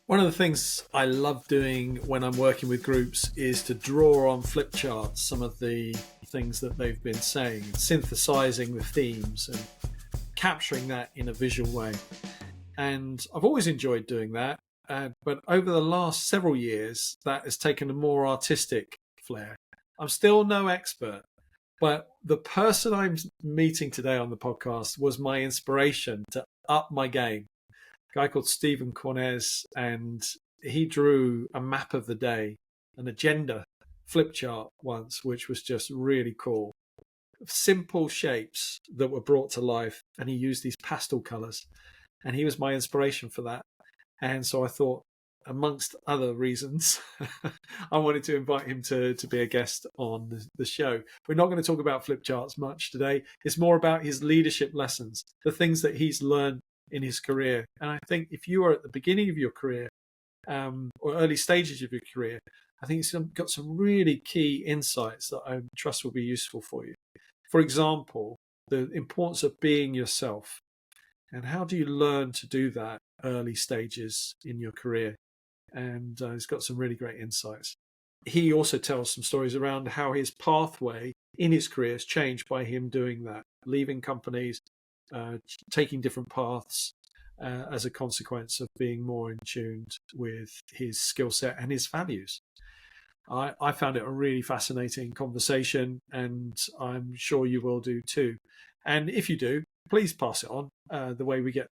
One of the things I love doing when I'm working with groups is to draw on flip charts some of the things that they've been saying, synthesizing the themes and capturing that in a visual way. And I've always enjoyed doing that. But over the last several years, that has taken a more artistic flair. I'm still no expert, but the person I'm meeting today on the podcast was my inspiration to up my game. A guy called Stephen Cornez, and he drew a map of the day, an agenda flip chart once, which was just really cool. Simple shapes that were brought to life, and he used these pastel colors, and he was my inspiration for that. And so I thought, amongst other reasons, I wanted to invite him to be a guest on the show. We're not going to talk about flip charts much today. It's more about his leadership lessons, the things that he's learned in his career. And I think if you are at the beginning of your career or early stages of your career, I think he's got some really key insights that I trust will be useful for you. For example, the importance of being yourself. And how do you learn to do that early stages in your career? And he's got some really great insights. He also tells some stories around how his pathway in his career has changed by him doing that, leaving companies, taking different paths as a consequence of being more in tune with his skill set and his values. I found it a really fascinating conversation, and I'm sure you will do too. And if you do, please pass it on. The way we get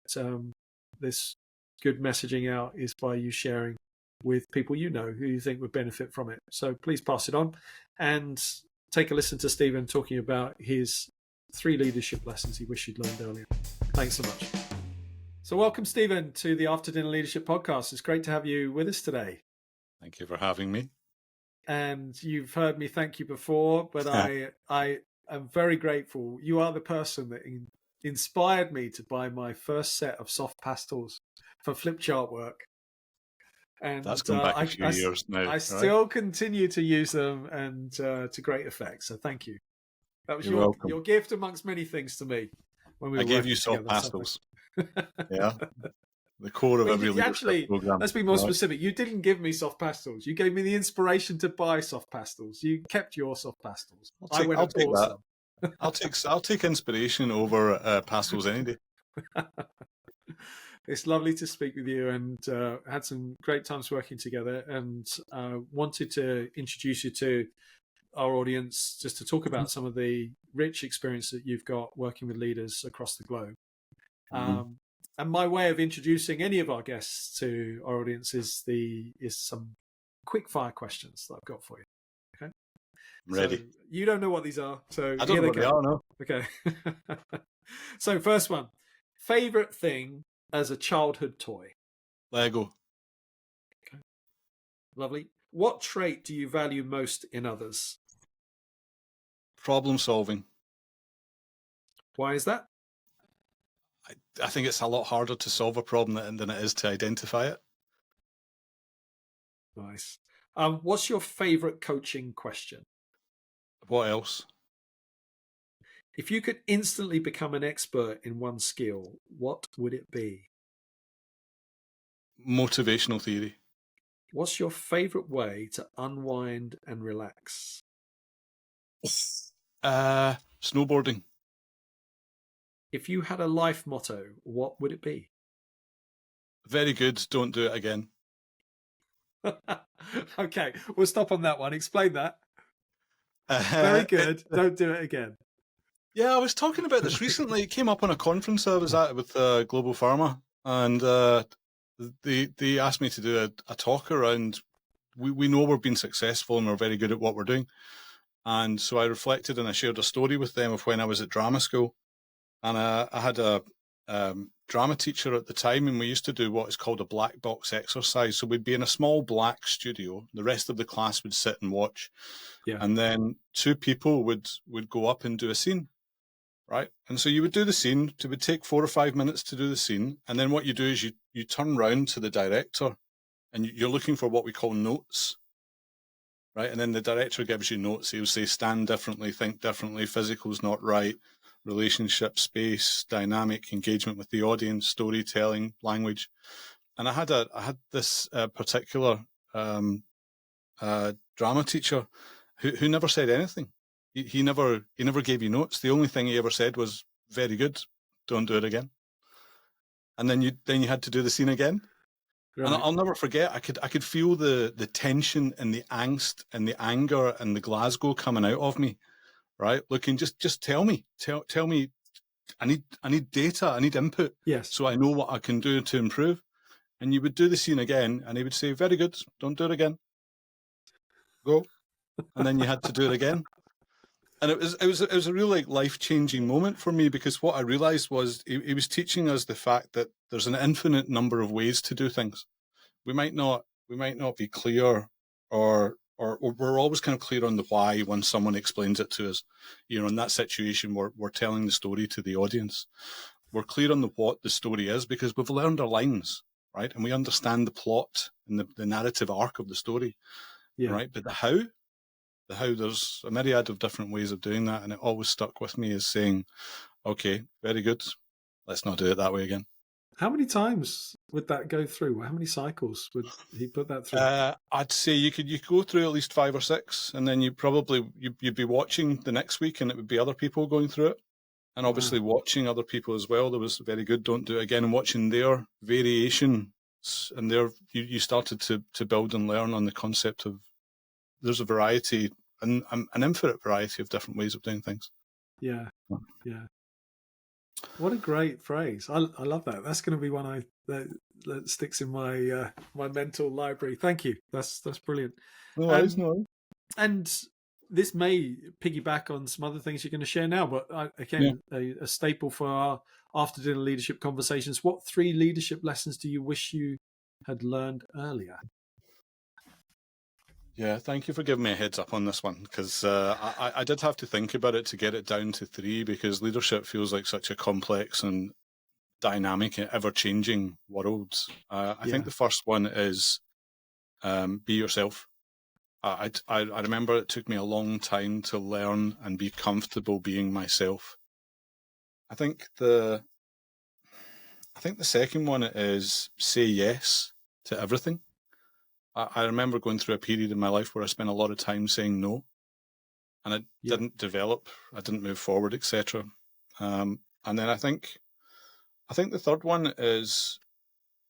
this good messaging out is by you sharing with people you know who you think would benefit from it. So please pass it on and take a listen to Stephen talking about his 3 leadership lessons he wished he'd learned earlier. Thanks so much. So welcome, Stephen, to the After Dinner Leadership Podcast. It's great to have you with us today. Thank you for having me. And you've heard me thank you before, but I am very grateful. You are the person that inspired me to buy my first set of soft pastels for flip chart work. And that's gone back a few years now. I still continue to use them, and to great effect. So thank you. That was your gift amongst many things to me when we were I gave you soft pastels. Yeah. The core of every leadership program. Let's be more specific. You didn't give me soft pastels. You gave me the inspiration to buy soft pastels. You kept your soft pastels. I'll take that. I'll take inspiration over pastels any day. It's lovely to speak with you, and had some great times working together, and wanted to introduce you to our audience just to talk about some of the rich experience that you've got working with leaders across the globe. And my way of introducing any of our guests to our audience is some quick fire questions that I've got for you. Okay, I'm ready. So you don't know what these are, so I don't know what they are. No. Okay. So first one, favorite thing as a childhood toy? Lego. Okay. Lovely. What trait do you value most in others? Problem solving. Why is that? I think it's a lot harder to solve a problem than it is to identify it. Nice. What's your favorite coaching question? What else? If you could instantly become an expert in one skill, what would it be? Motivational theory. What's your favorite way to unwind and relax? Snowboarding. If you had a life motto, what would it be? Very good. Don't do it again. Okay, we'll stop on that one. Explain that. Very good. Don't do it again. Yeah, I was talking about this recently. It came up on a conference I was at with Global Pharma, and they asked me to do a talk around, we know we're being successful and we're very good at what we're doing. And so I reflected and I shared a story with them of when I was at drama school. And I had a drama teacher at the time, and we used to do what is called a black box exercise. So we'd be in a small black studio. The rest of the class would sit and watch. Yeah. And then 2 people would go up and do a scene, right? And so you would do the scene. It would take 4 or 5 minutes to do the scene. And then what you do is you turn round to the director, and you're looking for what we call notes, right? And then the director gives you notes. He'll say, stand differently, think differently, physical's not right, relationship, space, dynamic, engagement with the audience, storytelling, language. And I had this particular drama teacher who never said anything. He never gave you notes. The only thing he ever said was, "Very good, don't do it again." And then you had to do the scene again. Right. And I'll never forget. I could feel the tension and the angst and the anger and the Glasgow coming out of me. Right, looking, just tell me. I need data. I need input. Yes. So I know what I can do to improve. And you would do the scene again, and he would say, "Very good, don't do it again. Go." And then you had to do it again. And it was a real life-changing moment for me, because what I realized was he was teaching us the fact that there's an infinite number of ways to do things. We might not be clear, or we're always kind of clear on the why when someone explains it to us. In that situation, we're telling the story to the audience. We're clear on what the story is because we've learned our lines, right? And we understand the plot and the narrative arc of the story, right? But the how, there's a myriad of different ways of doing that. And it always stuck with me as saying, okay, very good. Let's not do it that way again. How many times would that go through? How many cycles would he put that through? I'd say you could go through at least 5 or 6, and then you'd be watching the next week, and it would be other people going through it, and obviously watching other people as well. There was very good, don't do it again, and watching their variations, and you started to build and learn on the concept of there's a variety, an infinite variety of different ways of doing things. Yeah. What a great phrase! I love that. That's going to be one that sticks in my my mental library. Thank you. That's brilliant. No worries, no. And this may piggyback on some other things you're going to share now, but a staple for our after dinner leadership conversations. What 3 leadership lessons do you wish you had learned earlier? Yeah, thank you for giving me a heads up on this one, because I did have to think about it to get it down to 3, because leadership feels like such a complex and dynamic and ever-changing world. I think the first one is be yourself. I remember it took me a long time to learn and be comfortable being myself. I think the second one is say yes to everything. I remember going through a period in my life where I spent a lot of time saying no, and I didn't develop, I didn't move forward, etc. And then I think the third one is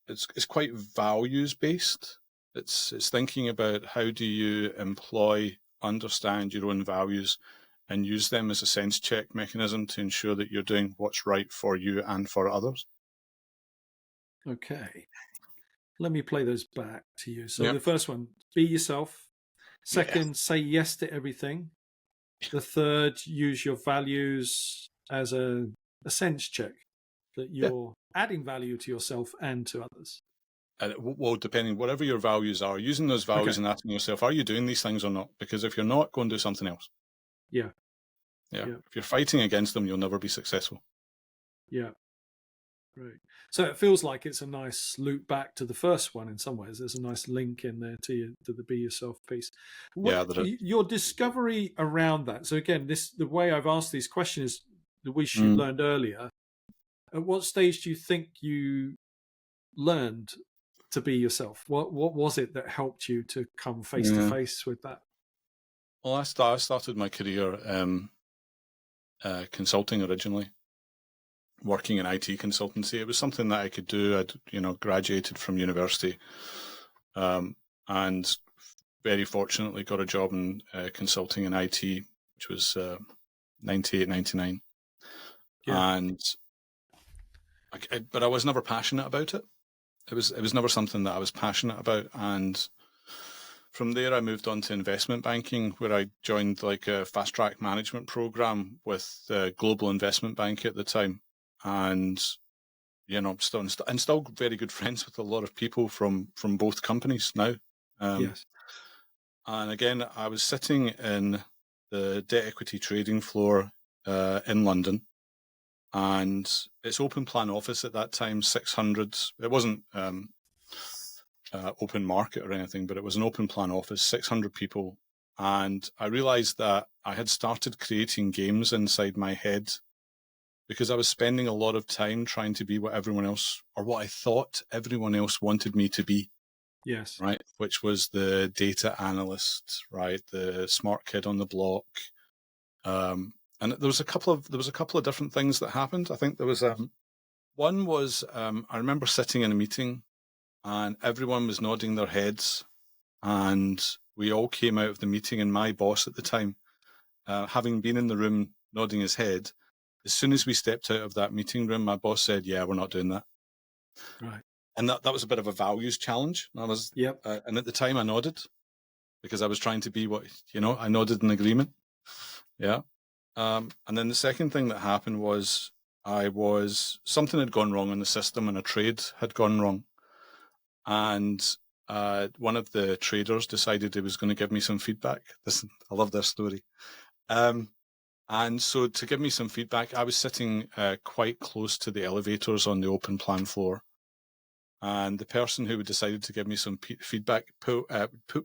it's quite values based. It's thinking about how do you understand your own values, and use them as a sense check mechanism to ensure that you're doing what's right for you and for others. Okay. Let me play those back to you. So the first one, be yourself. Second, say yes to everything. The third, use your values as a sense check that you're adding value to yourself and to others. Well, depending, whatever your values are, using those values and asking yourself, are you doing these things or not? Because if you're not, go and do something else. Yeah. If you're fighting against them, you'll never be successful. Yeah. Right. So it feels like it's a nice loop back to the first one in some ways. There's a nice link in there to the be yourself piece. Your discovery around that. So again, the way I've asked these questions is the wish you learned earlier. At what stage do you think you learned to be yourself? What was it that helped you to come face to face with that? Well, I started my career consulting originally. Working in IT consultancy, it was something that I could do. I'd graduated from university, and very fortunately got a job in consulting in IT, which was 98, 99. But I was never passionate about it. It was never something that I was passionate about. And from there, I moved on to investment banking, where I joined like a fast track management program with the Global Investment Bank at the time. And I'm still very good friends with a lot of people from both companies now. And again, I was sitting in the debt equity trading floor in London, and it's open plan office at that time, 600. It wasn't open market or anything, but it was an open plan office, 600 people. And I realized that I had started creating games inside my head because I was spending a lot of time trying to be what everyone else, or what I thought everyone else wanted me to be. Yes. Right. Which was the data analyst, right? The smart kid on the block. And there was a couple of different things that happened. I think there was one was I remember sitting in a meeting and everyone was nodding their heads, and we all came out of the meeting, and my boss at the time, having been in the room nodding his head, as soon as we stepped out of that meeting room, my boss said, "Yeah, we're not doing that." Right. And that was a bit of a values challenge. And and at the time I nodded because I was trying to be what, I nodded in agreement. Yeah. And then the second thing that happened was something had gone wrong in the system, and a trade had gone wrong. And one of the traders decided he was going to give me some feedback. I love this story. And so to give me some feedback, I was sitting quite close to the elevators on the open plan floor. And the person who decided to give me some feedback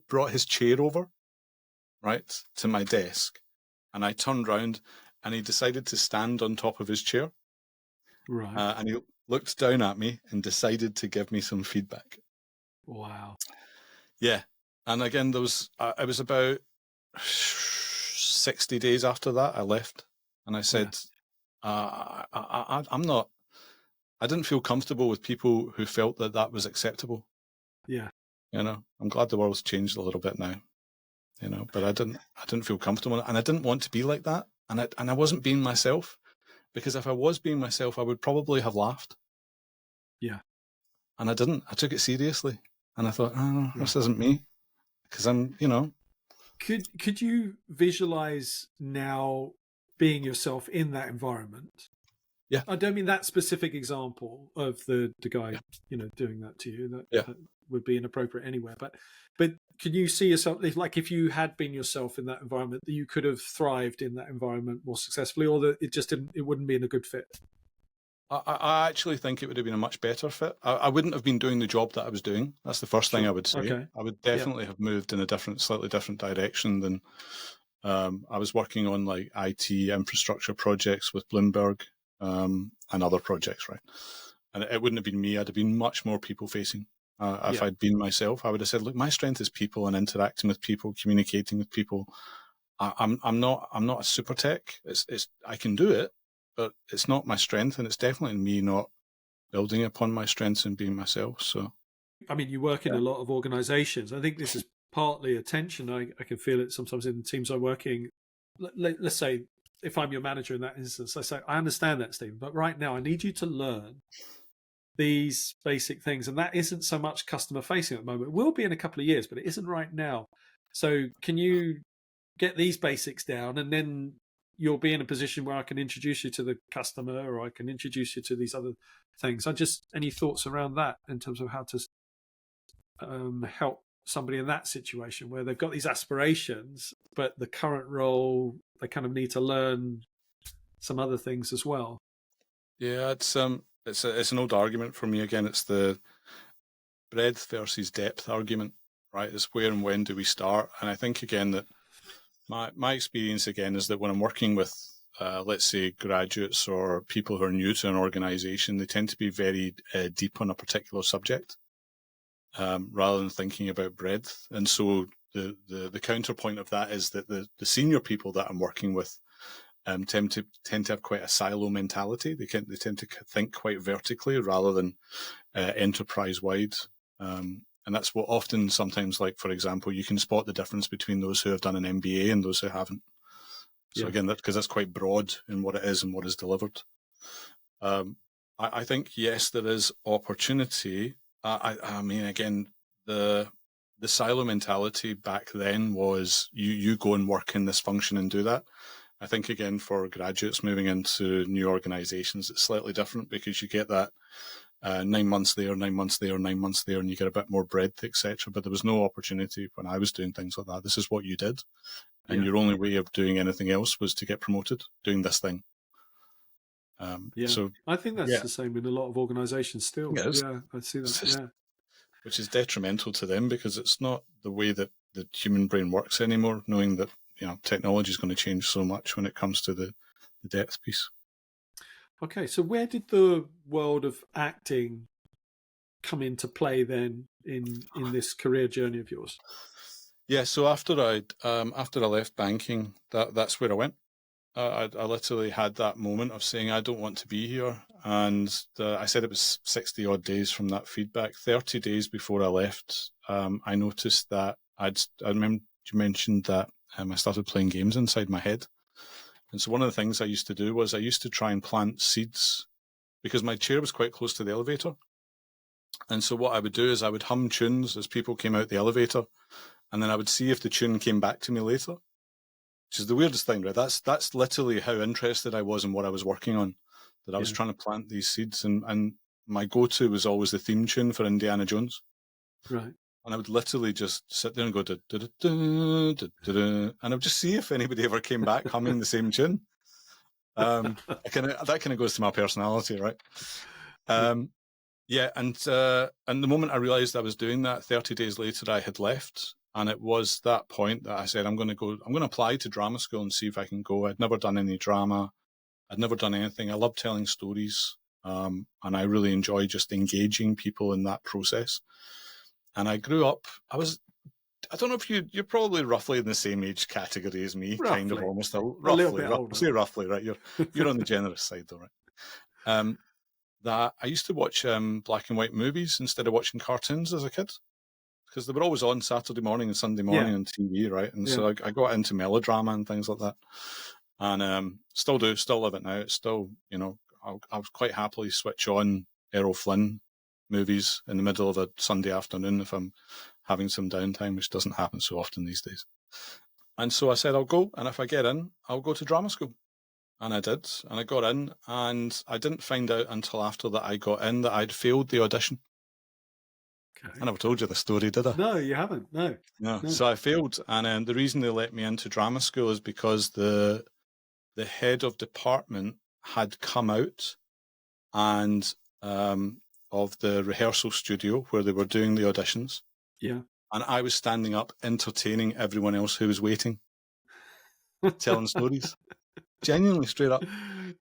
brought his chair over, right, to my desk. And I turned round, and he decided to stand on top of his chair. Right. And he looked down at me and decided to give me some feedback. Wow. Yeah. And again, it was about 60 days after that I left. And I said, I didn't feel comfortable with people who felt that was acceptable. Yeah. I'm glad the world's changed a little bit now, but I didn't feel comfortable, and I didn't want to be like that. And I wasn't being myself, because if I was being myself, I would probably have laughed. Yeah. And I didn't. I took it seriously, and I thought, Right. this isn't me, because I'm. Could you visualize now being yourself in that environment? Yeah. I don't mean that specific example of the guy, doing that to you. That would be inappropriate anywhere. But can you see yourself, if you had been yourself in that environment, that you could have thrived in that environment more successfully, or that it wouldn't be in a good fit? I actually think it would have been a much better fit. I wouldn't have been doing the job that I was doing. That's the first thing I would say. Okay. I would definitely have moved in a slightly different direction than I was working on, like IT infrastructure projects with Bloomberg and other projects, right? And it wouldn't have been me. I'd have been much more people facing. If I'd been myself, I would have said, look, my strength is people and interacting with people, communicating with people. I'm not a super tech. I can do it, but it's not my strength, and it's definitely me not building upon my strengths and being myself. So, I mean, you work in a lot of organizations. I think this is partly a tension. I can feel it sometimes in the teams I'm working. Let's say if I'm your manager in that instance, I say, I understand that, Stephen, but right now I need you to learn these basic things. And that isn't so much customer facing at the moment. It will be in a couple of years, but it isn't right now. So can you get these basics down, and then you'll be in a position where I can introduce you to the customer, or I can introduce you to these other things. Any thoughts around that in terms of how to help somebody in that situation where they've got these aspirations, but the current role, they kind of need to learn some other things as well? Yeah, it's an old argument for me. Again, it's the breadth versus depth argument, right? It's where and when do we start? And I think, again, that my experience, again, is that when I'm working with, let's say, graduates or people who are new to an organization, they tend to be very deep on a particular subject, rather than thinking about breadth. And so the counterpoint of that is that the senior people that I'm working with tend to have quite a silo mentality. They tend to think quite vertically rather than enterprise wide. And that's what often sometimes, like, for example, you can spot the difference between those who have done an MBA and those who haven't. So again, because that's quite broad in what it is and what is delivered. I think, yes, there is opportunity. I mean, again, the silo mentality back then was you go and work in this function and do that. I think, again, for graduates moving into new organizations, it's slightly different, because you get that 9 months there, 9 months there, 9 months there, and you get a bit more breadth, etc. But there was no opportunity when I was doing things like that. This is what you did, and your only way of doing anything else was to get promoted, doing this thing. So I think that's the same in a lot of organizations still. Yeah, I see that. Which is detrimental to them, because it's not the way that the human brain works anymore, knowing that technology is going to change so much when it comes to the depth piece. Okay, so where did the world of acting come into play then in this career journey of yours? Yeah, so after I left banking, that's where I went. I literally had that moment of saying I don't want to be here, and I said it was 60 odd days from that feedback. 30 days before I left, I noticed that I remember you mentioned that I started playing games inside my head, and so one of the things I used to do was I used to try and plant seeds because my chair was quite close to the elevator, and so what I would do is I would hum tunes as people came out the elevator, and then I would see if the tune came back to me later, which is the weirdest thing, right? That's literally how interested I was in what I was working on, that I was trying to plant these seeds, and my go-to was always the theme tune for Indiana Jones. Right. And I would literally just sit there and go, da, da, da, da, da, da, da, and I would just see if anybody ever came back humming the same tune. That kind of goes to my personality, right? Yeah, and the moment I realised I was doing that, 30 days later, I had left, and it was that point that I said, I'm going to apply to drama school and see if I can go. I'd never done any drama, I'd never done anything. I love telling stories, and I really enjoy just engaging people in that process. And I grew up. I don't know if you're probably roughly in the same age category as me, kind of Roughly. almost A little bit older. Say roughly, right? You're on the generous side, though, right? That I used to watch black and white movies instead of watching cartoons as a kid, because they were always on Saturday morning and Sunday morning on TV, right? And so I got into melodrama and things like that, and still love it now. It's still, I'll quite happily switch on Errol Flynn movies in the middle of a Sunday afternoon if I'm having some downtime, which doesn't happen so often these days. And so I said, I'll go, and if I get in, I'll go to drama school. And I did, and I got in, and I didn't find out until after that I got in that I'd failed the audition. Okay. I never told you the story, did I? No, you haven't. No. So I failed, and the reason they let me into drama school is because the head of department had come out and of the rehearsal studio where they were doing the auditions. Yeah. And I was standing up entertaining everyone else who was waiting, telling stories. Genuinely, straight up.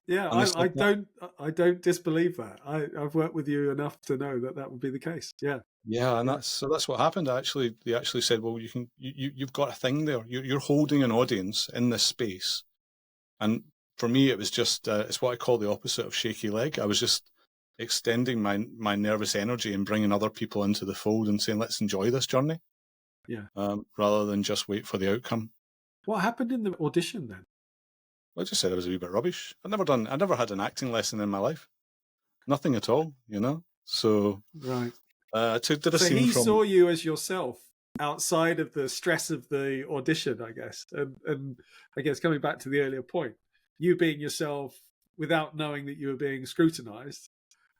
Yeah, I don't disbelieve that. I've worked with you enough to know that would be the case. Yeah. Yeah, and that's what happened. They actually said, well, you've got a thing there. You're holding an audience in this space, and for me, it was just it's what I call the opposite of shaky leg. I was just extending my nervous energy and bringing other people into the fold and saying, let's enjoy this journey. Yeah. Rather than just wait for the outcome. What happened in the audition then? I just said I was a wee bit rubbish. I never had an acting lesson in my life. Nothing at all, So right. Did a so scene he from... saw you as yourself outside of the stress of the audition, I guess. And I guess coming back to the earlier point, you being yourself without knowing that you were being scrutinized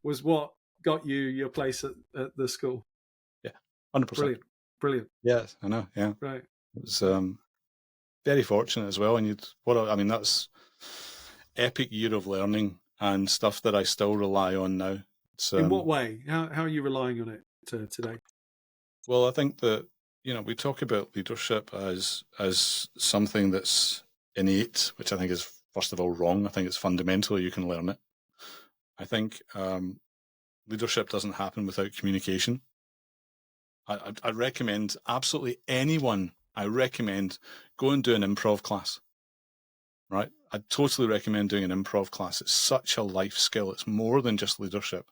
was what got you your place at the school. Yeah, 100%. Brilliant. Yes, I know. Yeah, right. It was very fortunate as well, and that's epic year of learning and stuff that I still rely on now. In what way? How are you relying on it today? Well, I think that we talk about leadership as something that's innate, which I think is first of all wrong. I think it's fundamental. You can learn it. I think leadership doesn't happen without communication. I recommend absolutely anyone. I recommend go and do an improv class. Right? I totally recommend doing an improv class. It's such a life skill. It's more than just leadership.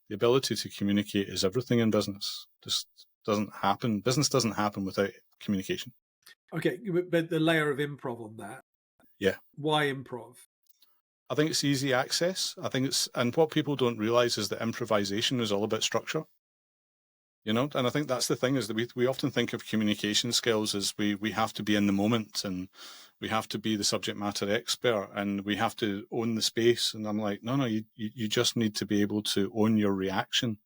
The ability to communicate is everything in business. Just doesn't happen. Business doesn't happen without communication. Okay, but the layer of improv on that. Yeah. Why improv? I think it's easy access. And what people don't realize is that improvisation is all about structure. And I think that's the thing, is that we often think of communication skills as we have to be in the moment and we have to be the subject matter expert and we have to own the space. And I'm like, no, you just need to be able to own your reaction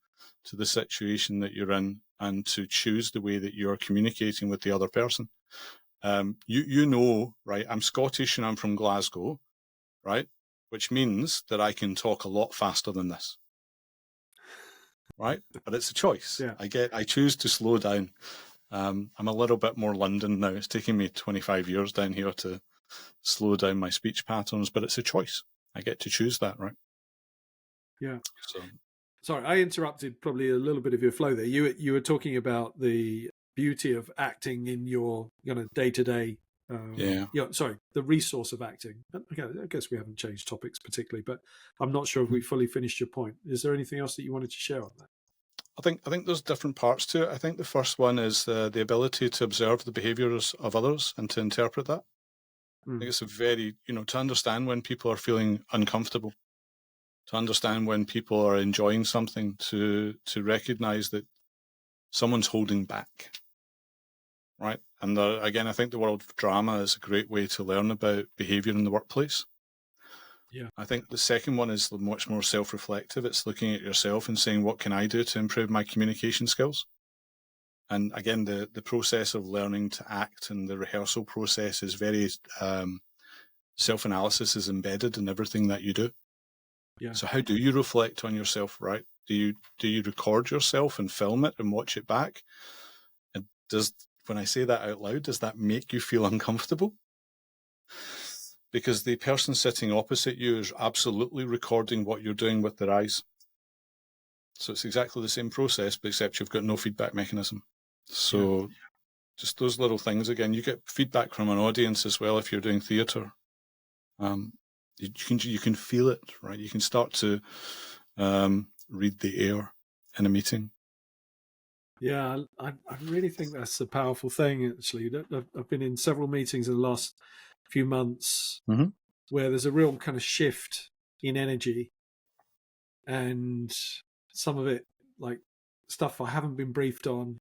to the situation that you're in and to choose the way that you're communicating with the other person. Right, I'm Scottish and I'm from Glasgow, right? Which means that I can talk a lot faster than this. Right, but it's a choice. Yeah. I choose to slow down. I'm a little bit more London now. It's taking me 25 years down here to slow down my speech patterns, but it's a choice. I get to choose that, right? Yeah. So Sorry, I interrupted probably a little bit of your flow there. You were talking about the beauty of acting in your day to day. yeah. Sorry, the resource of acting. Okay, I guess we haven't changed topics particularly, but I'm not sure if we fully finished your point. Is there anything else that you wanted to share on that? I think there's different parts to it. I think the first one is the ability to observe the behaviours of others and to interpret that. I think it's a very, to understand when people are feeling uncomfortable, to understand when people are enjoying something, to recognise that someone's holding back, right? And again, I think the world of drama is a great way to learn about behaviour in the workplace. Yeah. I think the second one is much more self-reflective. It's looking at yourself and saying, what can I do to improve my communication skills? And again, the process of learning to act and the rehearsal process is very self-analysis is embedded in everything that you do. Yeah. So how do you reflect on yourself, right? Do you record yourself and film it and watch it back? And when I say that out loud, does that make you feel uncomfortable? Because the person sitting opposite you is absolutely recording what you're doing with their eyes. So it's exactly the same process, but except you've got no feedback mechanism. So just those little things. Again, you get feedback from an audience as well if you're doing theatre. You can feel it, right? You can start to read the air in a meeting. Yeah, I really think that's a powerful thing, actually. I've been in several meetings in the last few months where there's a real kind of shift in energy, and some of it, like stuff I haven't been briefed on.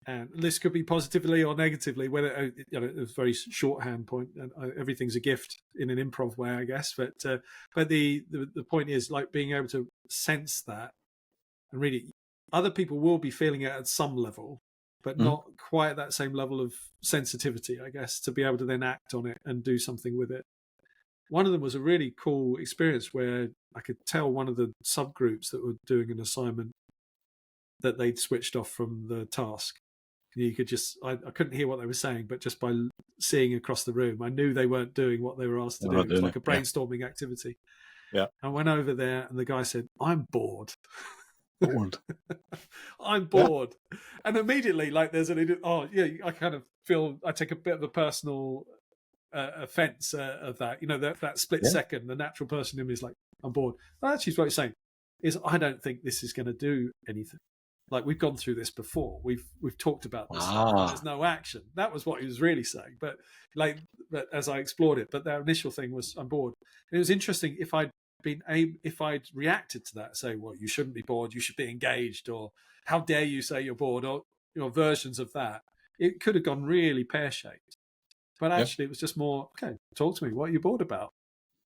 And this could be positively or negatively, whether it's a very shorthand point, and everything's a gift in an improv way, I guess. But the point is, like, being able to sense that, and really, other people will be feeling it at some level, but not quite at that same level of sensitivity, I guess, to be able to then act on it and do something with it. One of them was a really cool experience where I could tell one of the subgroups that were doing an assignment that they'd switched off from the task. You could just, I couldn't hear what they were saying, but just by seeing across the room, I knew they weren't doing what they were asked to do. It was like a brainstorming activity. Yeah. I went over there and the guy said, "I'm bored." Bored. I'm bored. Yeah. And immediately, like, there's I kind of feel, I take a bit of a personal offense of that. That split second, the natural person in me is like, I'm bored. But actually, what he's saying is, I don't think this is going to do anything. Like, we've gone through this before. We've talked about this. There's no action. That was what he was really saying. But as I explored it, but their initial thing was, I'm bored. And it was interesting if I'd reacted to that, say, well, you shouldn't be bored, you should be engaged, or how dare you say you're bored, or versions of that. It could have gone really pear-shaped. But actually, it was just more, okay, talk to me. What are you bored about?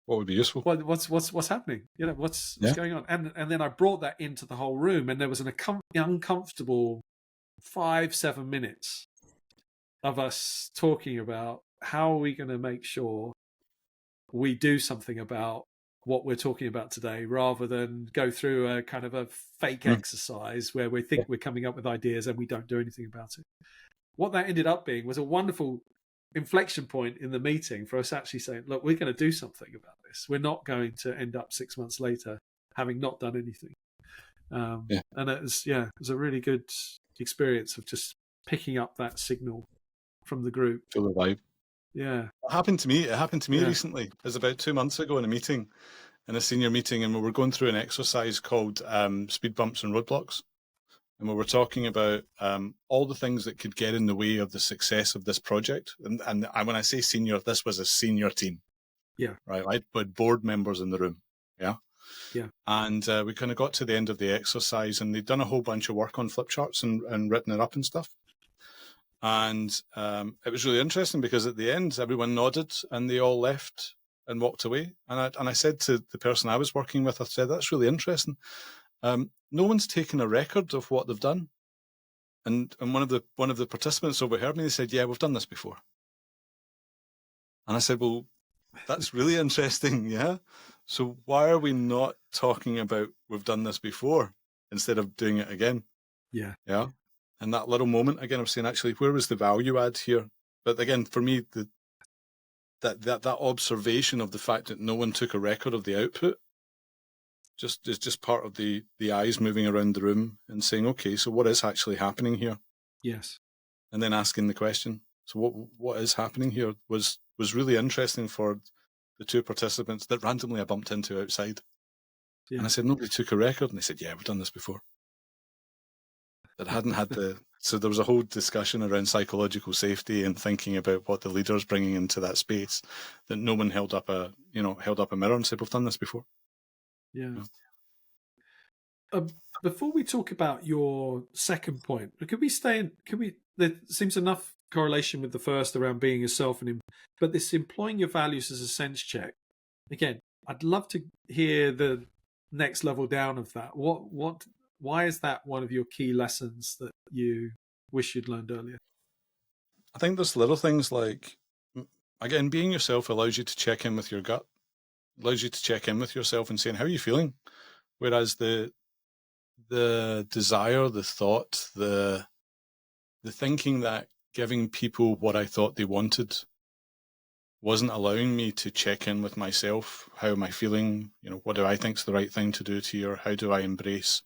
What would be useful? What's happening? What's going on? And then I brought that into the whole room, and there was an uncomfortable 5-7 minutes of us talking about how are we going to make sure we do something about what we're talking about today, rather than go through a kind of a fake exercise where we think we're coming up with ideas and we don't do anything about it. What that ended up being was a wonderful inflection point in the meeting for us actually saying, look, we're going to do something about this. We're not going to end up 6 months later having not done anything. And it was a really good experience of just picking up that signal from the group. Feel the vibe. Yeah. It happened to me recently. It was about 2 months ago in a senior meeting, and we were going through an exercise called speed bumps and roadblocks. And we were talking about all the things that could get in the way of the success of this project. And when I say senior, this was a senior team. Yeah. Right. I put board members in the room. Yeah. Yeah. And we kind of got to the end of the exercise, and they'd done a whole bunch of work on flip charts and written it up and stuff. And it was really interesting because at the end, everyone nodded and they all left and walked away. And I said to the person I was working with, I said, that's really interesting. No one's taken a record of what they've done. And one of the participants overheard me. They said, yeah, we've done this before. And I said, well, that's really interesting. Yeah. So why are we not talking about we've done this before instead of doing it again? Yeah. Yeah. And that little moment, again, I'm saying, actually, where was the value add here? But again, for me, that observation of the fact that no one took a record of the output it's just part of the eyes moving around the room and saying, okay, so what is actually happening here? Yes. And then asking the question. So what is happening here was really interesting for the two participants that randomly I bumped into outside. Yeah. And I said, nobody took a record. And they said, yeah, we've done this before. That hadn't had so there was a whole discussion around psychological safety and thinking about what the leader's bringing into that space, that no one held up a mirror and said, we've done this before. Yeah. Before we talk about your second point, there seems enough correlation with the first around being yourself, but this employing your values as a sense check. Again, I'd love to hear the next level down of that. Why is that one of your key lessons that you wish you'd learned earlier? I think there's little things like, again, being yourself allows you to check in with your gut, allows you to check in with yourself and saying, how are you feeling? Whereas the desire, the thought, the thinking that giving people what I thought they wanted wasn't allowing me to check in with myself. How am I feeling? What do I think is the right thing to do here? How do I embrace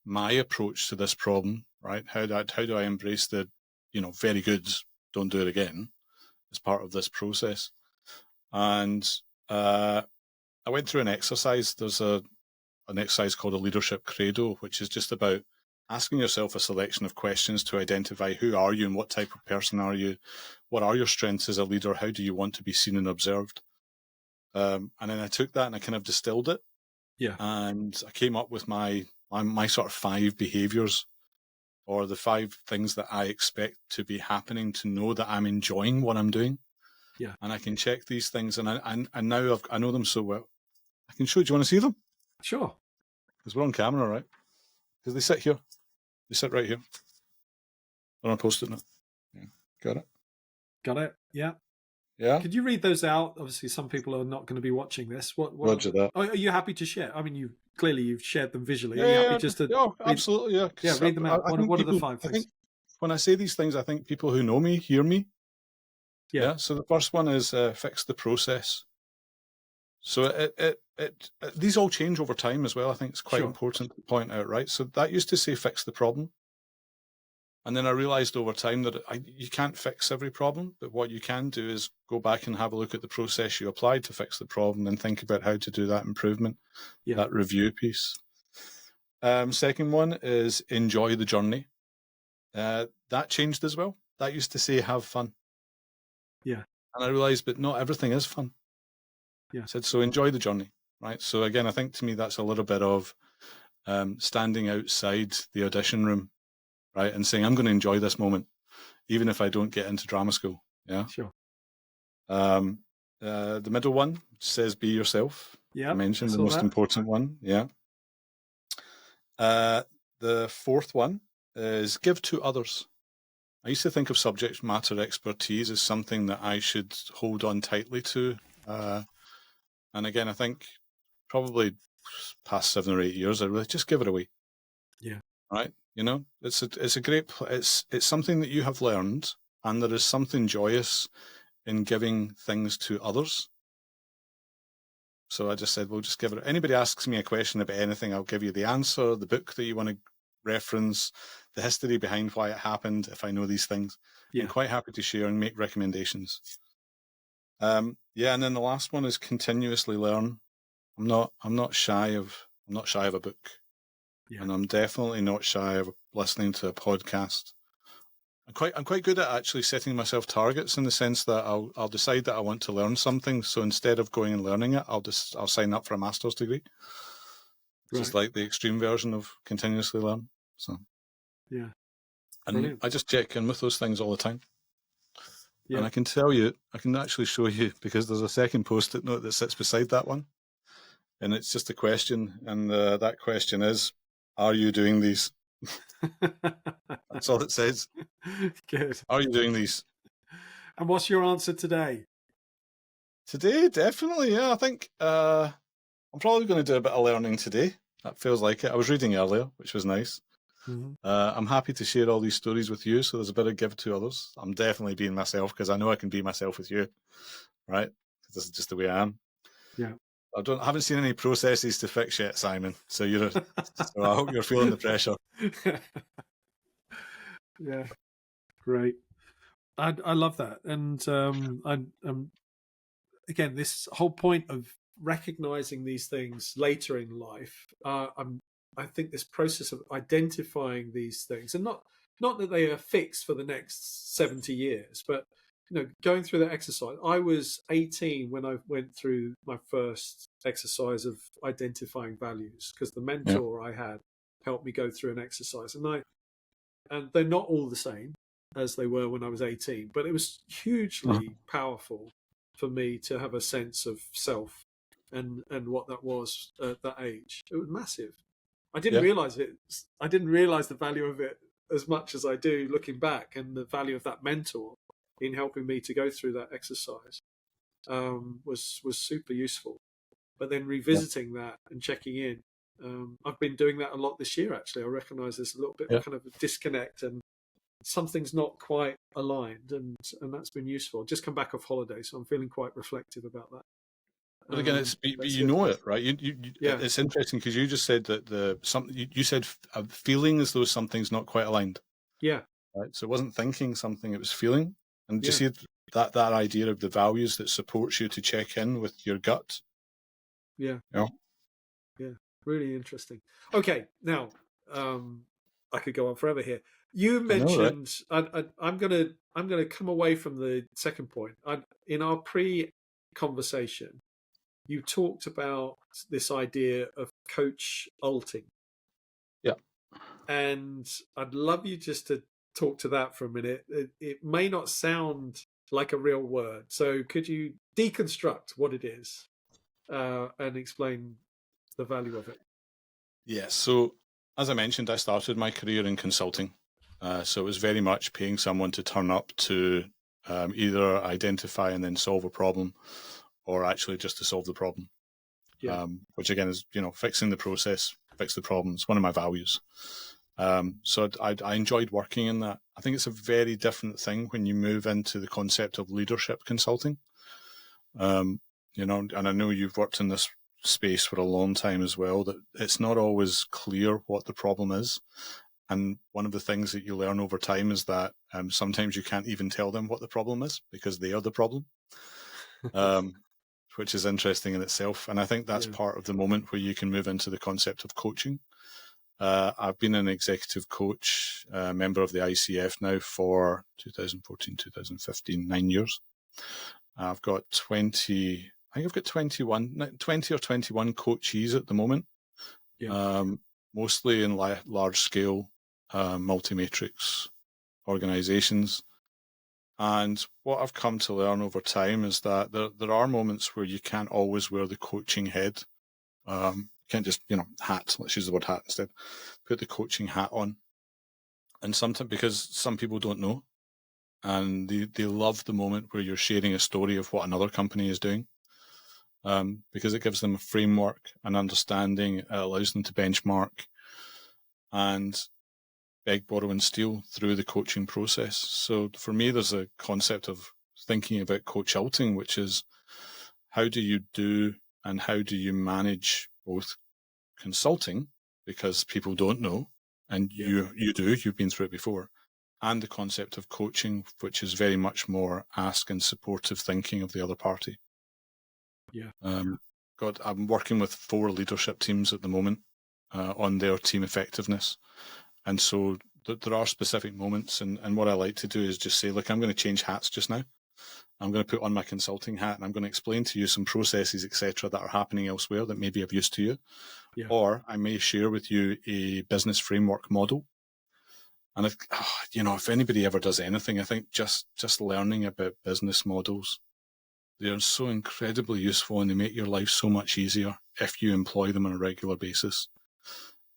my approach to this problem, right? How do I embrace the, very good, don't do it again as part of this process? And I went through an exercise. There's an exercise called a leadership credo, which is just about asking yourself a selection of questions to identify who are you and what type of person are you? What are your strengths as a leader? How do you want to be seen and observed? And then I took that and I kind of distilled it. Yeah. And I came up with my sort of 5 behaviors, or the 5 things that I expect to be happening to know that I'm enjoying what I'm doing. Yeah. And I can check these things, and now I know them so well. I can show you. Do you want to see them? Sure. Because we're on camera, right? Because they sit here. They sit right here. I'm on a post-it note. Yeah. Got it? Got it. Yeah. Yeah. Could you read those out? Obviously, some people are not going to be watching this. Roger that. Are you happy to share? I mean, you've shared them visually. Yeah, are you happy just to? Yeah, absolutely. Yeah. Yeah, read them out. What are the 5 things? I think when I say these things, I think people who know me hear me. Yeah. So the first one is fix the process. So these all change over time as well. I think it's quite important to point out, right? So that used to say fix the problem. And then I realized over time that you can't fix every problem, but what you can do is go back and have a look at the process you applied to fix the problem and think about how to do that improvement, that review piece. Second one is enjoy the journey. That changed as well. That used to say have fun. Yeah. And I realized, but not everything is fun. Yeah. I said, so enjoy the journey, right? So again, I think to me that's a little bit of standing outside the audition room, right, and saying, I'm going to enjoy this moment, even if I don't get into drama school. Yeah. Sure. The middle one says be yourself. Yeah. I mentioned the most important one. Yeah. The fourth one is give to others. I used to think of subject matter expertise as something that I should hold on tightly to. And again, I think probably past 7 or 8 years, I really just give it away. Yeah. Right. It's a great, it's something that you have learned, and there is something joyous in giving things to others. So I just said, well, just give it. Anybody asks me a question about anything, I'll give you the answer, the book that you want to reference, the history behind why it happened. If I know these things, I'm quite happy to share and make recommendations. And then the last one is continuously learn. I'm not shy of a book, and I'm definitely not shy of listening to a podcast. I'm quite good at actually setting myself targets in the sense that I'll decide that I want to learn something. So instead of going and learning it, I'll sign up for a master's degree. Right. Just like the extreme version of continuously learn. So and brilliant. I just check in with those things all the time. Yeah. And I can tell you, I can actually show you, because there's a second post-it note that sits beside that one. And it's just a question. And that question is, are you doing these? That's all it says. Good. Are you doing these? And what's your answer today? Today, definitely, yeah. I think I'm probably going to do a bit of learning today. That feels like it. I was reading earlier, which was nice. Mm-hmm. I'm happy to share all these stories with you, so there's a bit of give to others. I'm definitely being myself, because I know I can be myself with you, right? This is just the way I am. Yeah. I haven't seen any processes to fix yet, Simon. So so I hope you're feeling the pressure. Yeah, great. I love that, and again, this whole point of recognizing these things later in life. I think this process of identifying these things, and not that they are fixed for the next 70 years, but going through that exercise. I was 18 when I went through my first exercise of identifying values, because the Yeah. mentor I had helped me go through an exercise, and they're not all the same as they were when I was 18, but it was Uh-huh. hugely powerful for me to have a sense of self and what that was at that age. It was massive. I didn't Yeah. realize it. I didn't realize the value of it as much as I do looking back, and the value of that mentor in helping me to go through that exercise was super useful. But then Yeah. revisiting that and checking in, I've been doing that a lot this year. Actually, I recognise there's a little bit Yeah. kind of a disconnect, and something's not quite aligned, and that's been useful. I've just come back off holiday, so I'm feeling quite reflective about that. But again, but That's you good. know it, right? Yeah, It's interesting because you just said that you said a feeling as though something's not quite aligned, yeah, right? So it wasn't thinking something; it was feeling. And do you yeah, see that idea of the values that supports you to check in with your gut? yeah, You know? yeah. Really interesting. Okay, now I could go on forever here. You I know, right? mentioned I'm gonna come away from the second point. In our pre-conversation, you talked about this idea of coach alting. Yeah. And I'd love you just to talk to that for a minute. It may not sound like a real word. So could you deconstruct what it is and explain the value of it? Yeah. So as I mentioned, I started my career in consulting. So it was very much paying someone to turn up to either identify and then solve a problem, or actually just to solve the problem. Yeah, Which again is, fixing the process, fix the problem. It's one of my values. So I enjoyed working in that. I think it's a very different thing when you move into the concept of leadership consulting. Um, and I know you've worked in this space for a long time as well, that it's not always clear what the problem is. And one of the things that you learn over time is that sometimes you can't even tell them what the problem is because they are the problem. Which is interesting in itself. And I think that's yeah, part of the moment where you can move into the concept of coaching. I've been an executive coach, member of the ICF now for 2014, 2015, 9 years. I've got 20, I think I've got 20 or 21 coachees at the moment, yeah, mostly in large scale multi-matrix organizations. And what I've come to learn over time is that there are moments where you can't always wear the coaching head. You can't just, hat, let's use the word hat instead, put the coaching hat on. And sometimes, because some people don't know, and they love the moment where you're sharing a story of what another company is doing, because it gives them a framework, an understanding, it allows them to benchmark and beg, borrow, and steal through the coaching process. So for me, there's a concept of thinking about coach alting, which is how do you do and how do you manage both consulting, because people don't know, and yeah, you do, you've been through it before, and the concept of coaching, which is very much more ask and supportive thinking of the other party. yeah, I'm working with 4 leadership teams at the moment on their team effectiveness. And so there are specific moments. And what I like to do is just say, look, I'm going to change hats just now. I'm going to put on my consulting hat and I'm going to explain to you some processes, etc., that are happening elsewhere that may be of use to you. yeah, Or I may share with you a business framework model. And if anybody ever does anything, I think just learning about business models, they're so incredibly useful and they make your life so much easier if you employ them on a regular basis.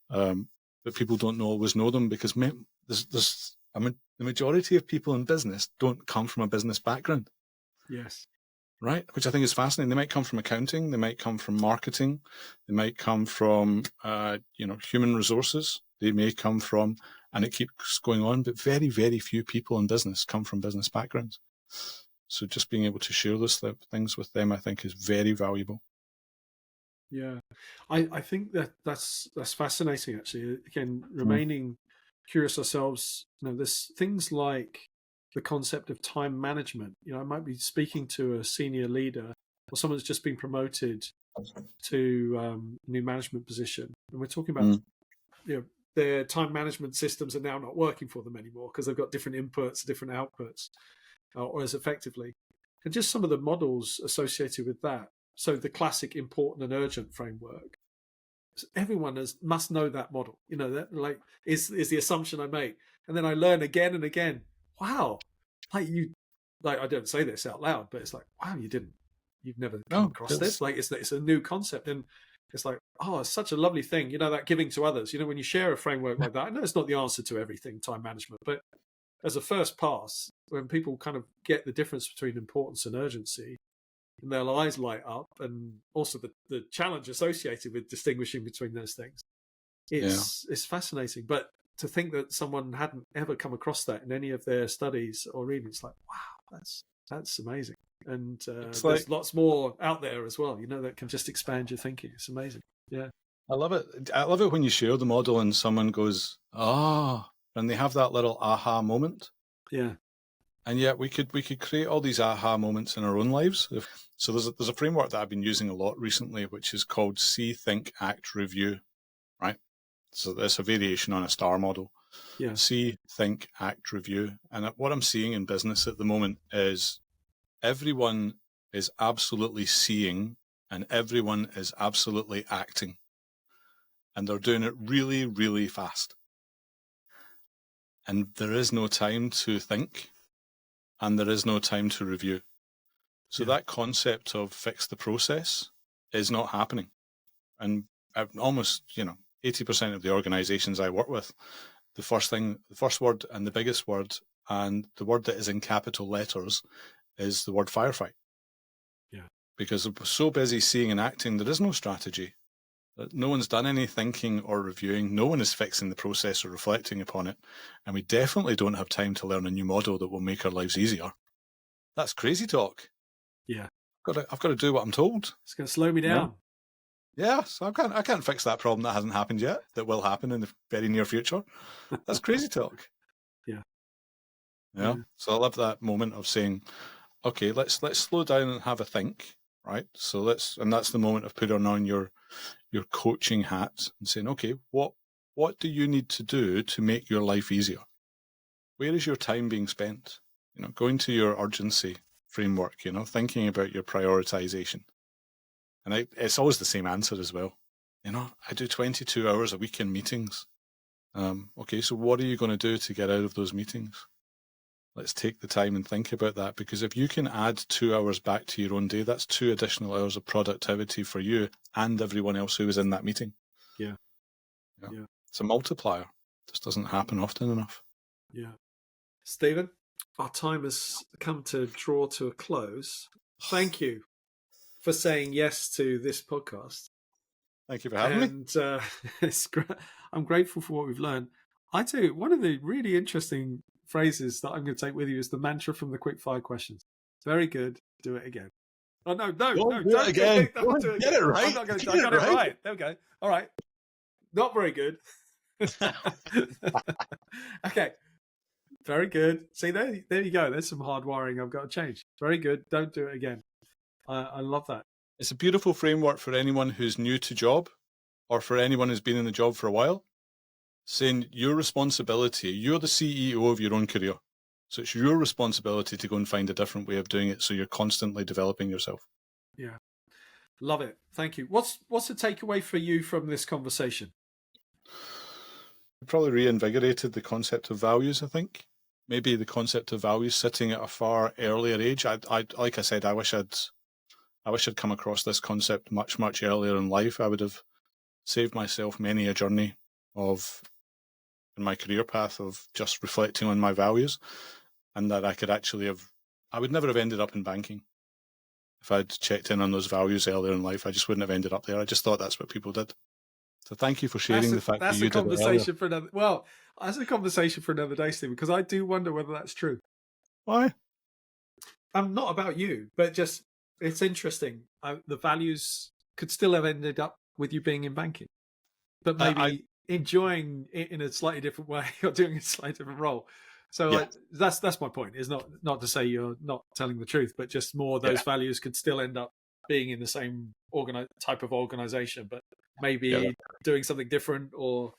But people don't always know them because the majority of people in business don't come from a business background, yes, right? Which I think is fascinating. They might come from accounting, they might come from marketing, they might come from human resources, they may come from, and it keeps going on. But very, very few people in business come from business backgrounds. So just being able to share those things with them, I think, is very valuable. Yeah, I think that's fascinating. Actually, again, remaining curious ourselves. There's things like the concept of time management. I might be speaking to a senior leader or someone that's just been promoted to a new management position, and we're talking about their time management systems are now not working for them anymore because they've got different inputs, different outputs, or as effectively, and just some of the models associated with that. So the classic important and urgent framework. Everyone must know that model. That like is the assumption I make, and then I learn again and again. Wow, I don't say this out loud, but it's like, wow, you've never come across this. Like it's a new concept, and it's like, oh, it's such a lovely thing. That giving to others. When you share a framework like that, I know it's not the answer to everything, time management, but as a first pass, when people kind of get the difference between importance and urgency, and their eyes light up, and also the challenge associated with distinguishing between those things, it's fascinating. But to think that someone hadn't ever come across that in any of their studies or reading, it's like, wow, that's amazing. And there's lots more out there as well, that can just expand your thinking. It's amazing. Yeah. I love it. I love it when you share the model and someone goes, and they have that little aha moment. Yeah. And yet we could create all these aha moments in our own lives. So there's a framework that I've been using a lot recently, which is called See, Think, Act, Review, right? So that's a variation on a STAR model. Yeah. See, think, act, review. And what I'm seeing in business at the moment is everyone is absolutely seeing and everyone is absolutely acting. And they're doing it really, really fast. And there is no time to think. And there is no time to review. So that concept of fix the process is not happening. And almost, 80% of the organizations I work with, the first word and the biggest word and the word that is in capital letters is the word firefight. Yeah. Because we're so busy seeing and acting, there is no strategy. No one's done any thinking or reviewing. No one is fixing the process or reflecting upon it. And we definitely don't have time to learn a new model that will make our lives easier. That's crazy talk. Yeah. I've got to do what I'm told. It's going to slow me down. Yeah, so I can't fix that problem that hasn't happened yet, that will happen in the very near future. That's crazy talk. Yeah. So I love that moment of saying, okay, let's slow down and have a think, right? So and that's the moment of putting on your coaching hat and saying, okay, what do you need to do to make your life easier? Where is your time being spent? Going to your urgency framework, thinking about your prioritization. And it's always the same answer as well. I do 22 hours a week in meetings. Okay, so what are you going to do to get out of those meetings? Let's take the time and think about that, because if you can add 2 hours back to your own day, that's 2 additional hours of productivity for you and everyone else who was in that meeting. Yeah. It's a multiplier. It just doesn't happen often enough. Yeah. Stephen, our time has come to draw to a close. Thank you for saying yes to this podcast. Thank you for having me. I'm grateful for what we've learned. I tell you, one of the really interesting phrases that I'm going to take with you is the mantra from the quickfire questions. Very good. Do it again. Oh, no, don't do it again. Don't do it Get it right. I'm not going to. I got it right. There we go. All right. Not very good. Okay. Very good. See, there you go. There's some hard wiring I've got to change. Very good. Don't do it again. I love that. It's a beautiful framework for anyone who's new to job or for anyone who's been in the job for a while. Saying your responsibility, you're the CEO of your own career. So it's your responsibility to go and find a different way of doing it, so you're constantly developing yourself. Yeah. Love it. Thank you. What's the takeaway for you from this conversation? It probably reinvigorated the concept of values, I think. Maybe the concept of values sitting at a far earlier age. I like I said, I wish I'd come across this concept much, much earlier in life. I would have saved myself many a journey in my career path of just reflecting on my values, and that I would never have ended up in banking if I'd checked in on those values earlier in life. I just wouldn't have ended up there. I just thought that's what people did. So thank you for sharing the fact that you did it earlier. That's a conversation for another. Well, that's a conversation for another day, Stephen, because I do wonder whether that's true. Why? Not about you, but just it's interesting. The values could still have ended up with you being in banking, but maybe enjoying it in a slightly different way or doing a slightly different role. So that's my point. Is not to say you're not telling the truth, but just more those values could still end up being in the same type of organization, but maybe doing something different or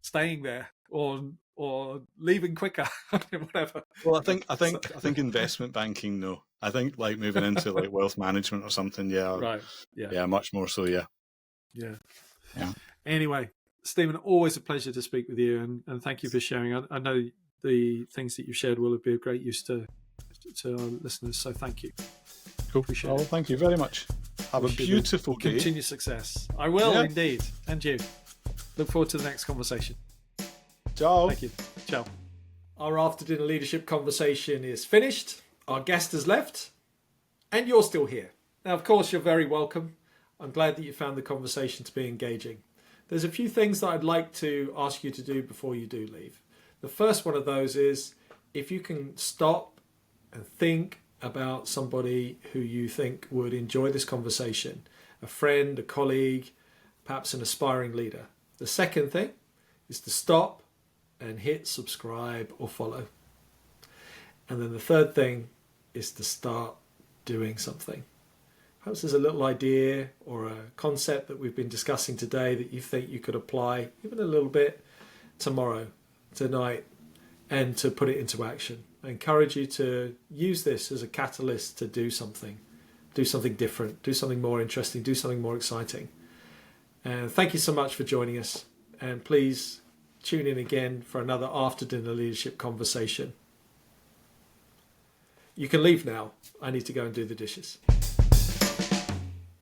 staying there or leaving quicker, whatever. Well, I think investment banking. No, I think like moving into like wealth management or something. Yeah, right. Yeah, much more so. Yeah. Anyway, Stephen, always a pleasure to speak with you, and thank you for sharing. I know the things that you've shared will be of great use to our listeners. So thank you. Cool. Appreciate it. Thank you very much. Have a beautiful day. Continue success. I will indeed. And you. Look forward to the next conversation. Ciao. Thank you. Ciao. Our after dinner leadership conversation is finished. Our guest has left, and you're still here. Now, of course, you're very welcome. I'm glad that you found the conversation to be engaging. There's a few things that I'd like to ask you to do before you do leave. The first one of those is if you can stop and think about somebody who you think would enjoy this conversation, a friend, a colleague, perhaps an aspiring leader. The second thing is to stop and hit subscribe or follow. And then the third thing is to start doing something. Perhaps there's a little idea or a concept that we've been discussing today that you think you could apply even a little bit tomorrow, tonight, and to put it into action. I encourage you to use this as a catalyst to do something different, do something more interesting, do something more exciting. And thank you so much for joining us. And please tune in again for another after dinner leadership conversation. You can leave now. I need to go and do the dishes.